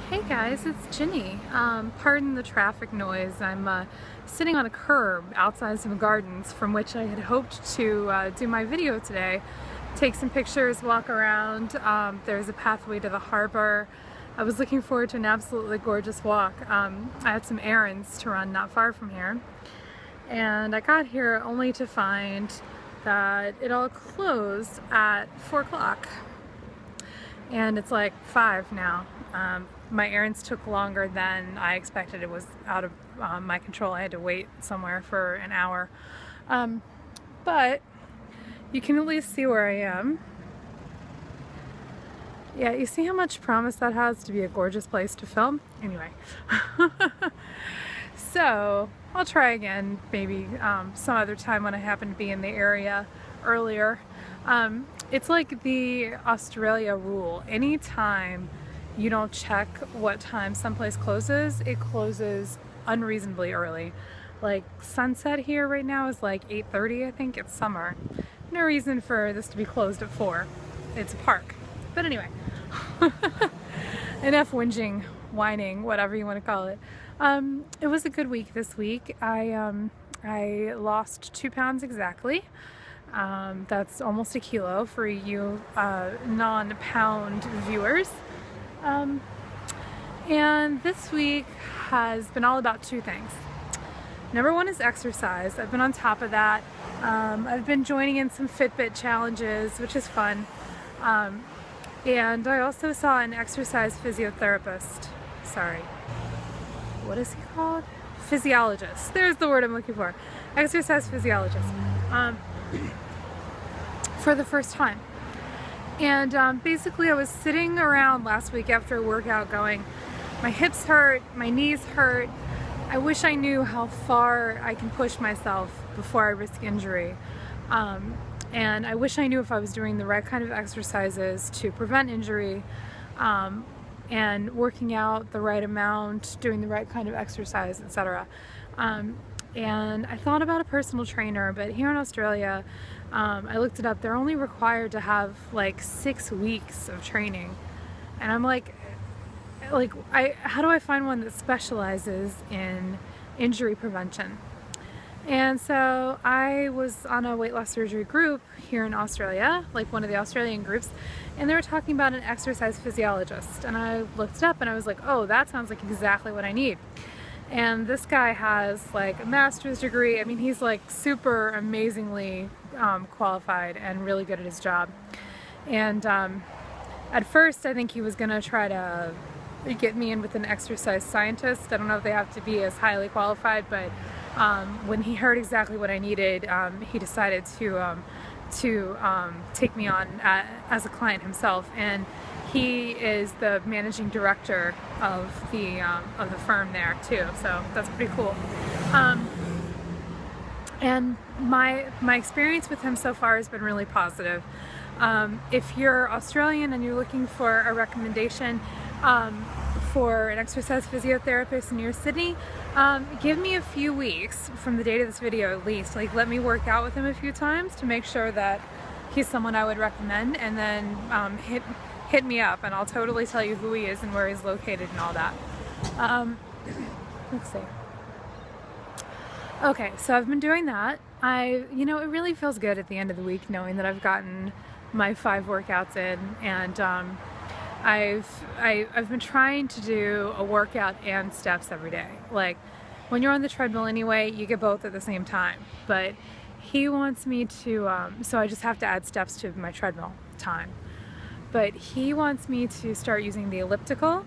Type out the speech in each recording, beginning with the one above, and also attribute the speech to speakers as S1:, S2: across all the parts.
S1: Hey guys, it's Ginny. Pardon the traffic noise. I'm sitting on a curb outside some gardens from which I had hoped to do my video today. Take some pictures, walk around. There's a pathway to the harbor. I was looking forward to an absolutely gorgeous walk. I had some errands to run not far from here. And I got here only to find that it all closed at 4 o'clock. And it's like 5 now. My errands took longer than I expected. It was out of my control. I had to wait somewhere for an hour. But you can at least see where I am. Yeah, you see how much promise that has to be a gorgeous place to film? Anyway. So I'll try again maybe some other time when I happen to be in the area earlier. It's like the Australia rule. Anytime you don't check what time someplace closes, it closes unreasonably early. Like sunset here right now is like 8:30, I think. It's summer. No reason for this to be closed at 4. It's a park. But anyway, enough whinging, whining, whatever you want to call it. It was a good week this week. I lost 2 pounds exactly. That's almost a kilo for you non-pound viewers. And this week has been all about 2 things. Number 1 is exercise. I've been on top of that. I've been joining in some Fitbit challenges, which is fun. And I also saw an exercise physiotherapist. Sorry. What is he called? Physiologist. There's the word I'm looking for. Exercise physiologist. For the first time. And basically I was sitting around last week after a workout going, my hips hurt, my knees hurt. I wish I knew how far I can push myself before I risk injury. And I wish I knew if I was doing the right kind of exercises to prevent injury, and working out the right amount, doing the right kind of exercise, etc. And I thought about a personal trainer, but here in Australia, I looked it up, they're only required to have like 6 weeks of training. And I'm like, how do I find one that specializes in injury prevention? And so I was on a weight loss surgery group here in Australia, like one of the Australian groups, and they were talking about an exercise physiologist. And I looked it up and I was like, oh, that sounds like exactly what I need. And this guy has like a master's degree. I mean, he's like super amazingly qualified and really good at his job. And at first I think he was gonna try to get me in with an exercise scientist. I don't know if they have to be as highly qualified, but when he heard exactly what I needed, he decided to take me on as a client himself. And he is the managing director of the firm there too, so that's pretty cool. And my experience with him so far has been really positive. If you're Australian and you're looking for a recommendation for an exercise physiotherapist near Sydney, give me a few weeks from the date of this video at least. Like, let me work out with him a few times to make sure that he's someone I would recommend, and then hit me up and I'll totally tell you who he is and where he's located and all that. Let's see. Okay, so I've been doing that. It really feels good at the end of the week knowing that I've gotten my 5 workouts in, and I've been trying to do a workout and steps every day. Like, when you're on the treadmill anyway, you get both at the same time. But he wants me to, so I just have to add steps to my treadmill time. But he wants me to start using the elliptical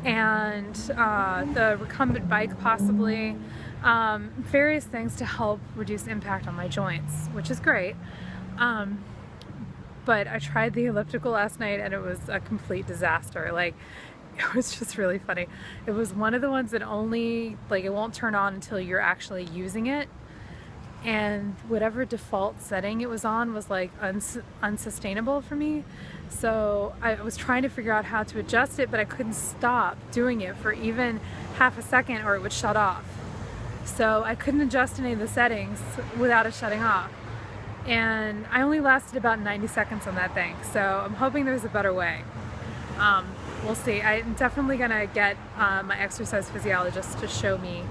S1: and the recumbent bike possibly, various things to help reduce impact on my joints, which is great. But I tried the elliptical last night and it was a complete disaster. Like, it was just really funny. It was one of the ones that only, like, it won't turn on until you're actually using it. And whatever default setting it was on was like unsustainable for me. So I was trying to figure out how to adjust it, but I couldn't stop doing it for even half a second or it would shut off. So I couldn't adjust any of the settings without it shutting off. And I only lasted about 90 seconds on that thing. So I'm hoping there's a better way. we'll see. I'm definitely gonna get my exercise physiologist to show me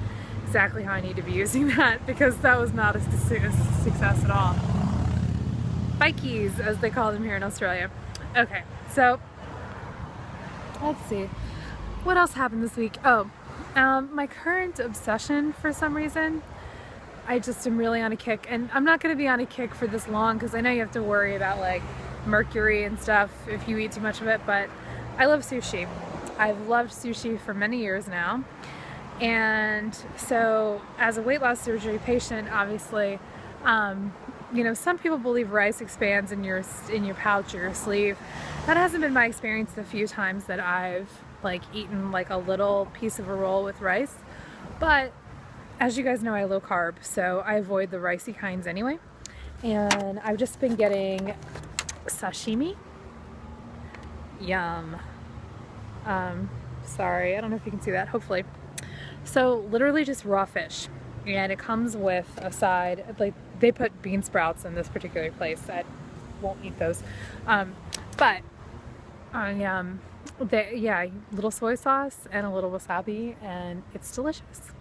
S1: exactly how I need to be using that, because that was not a success at all. Bikies, as they call them here in Australia. Okay, so let's see. What else happened this week? Oh, my current obsession for some reason, I just am really on a kick, and I'm not going to be on a kick for this long because I know you have to worry about like mercury and stuff if you eat too much of it, but I love sushi. I've loved sushi for many years now, and so as a weight loss surgery patient, obviously, you know, some people believe rice expands in your pouch or your sleeve. That hasn't been my experience the few times that I've like eaten like a little piece of a roll with rice, but as you guys know, I low carb, so I avoid the ricey kinds anyway. And I've just been getting sashimi. Yum. Sorry, I don't know if you can see that, hopefully. So literally just raw fish, and it comes with a side, like they put bean sprouts in this particular place. I won't eat those, but yeah, little soy sauce and a little wasabi, and it's delicious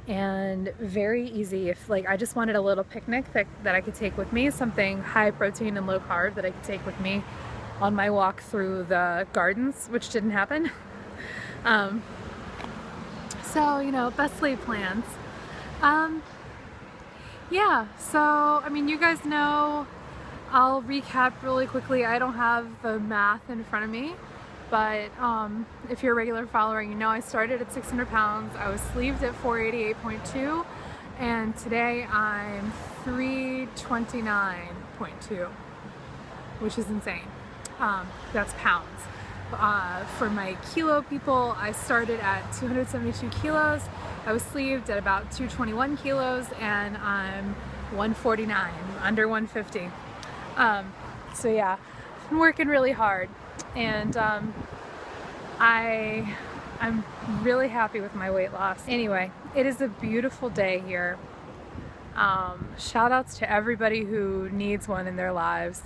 S1: and very easy. If like I just wanted a little picnic that I could take with me, something high protein and low carb that I could take with me on my walk through the gardens, which didn't happen. So, you know, best laid plans. Yeah, so I mean, you guys know, I'll recap really quickly. I don't have the math in front of me, but if you're a regular follower, you know I started at 600 pounds. I was sleeved at 488.2, and today I'm 329.2, which is insane. That's pounds. For my kilo people, I started at 272 kilos. I was sleeved at about 221 kilos, and I'm 149, under 150. So yeah, I've been working really hard, and I'm really happy with my weight loss. Anyway, it is a beautiful day here. Shout outs to everybody who needs one in their lives.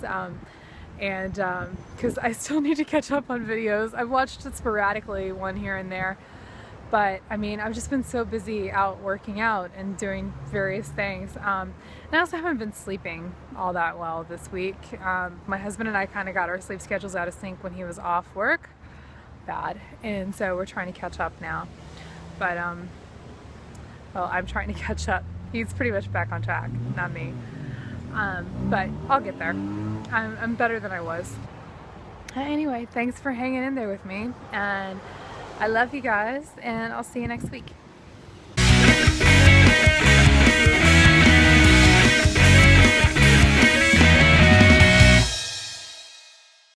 S1: Because I still need to catch up on videos. I've watched it sporadically, one here and there, but I mean, I've just been so busy out working out and doing various things. And I also haven't been sleeping all that well this week. My husband and I kind of got our sleep schedules out of sync when he was off work. Bad. And so we're trying to catch up now. But, well, I'm trying to catch up. He's pretty much back on track, not me. But I'll get there. I'm better than I was. Anyway, thanks for hanging in there with me, and I love you guys, and I'll see you next week.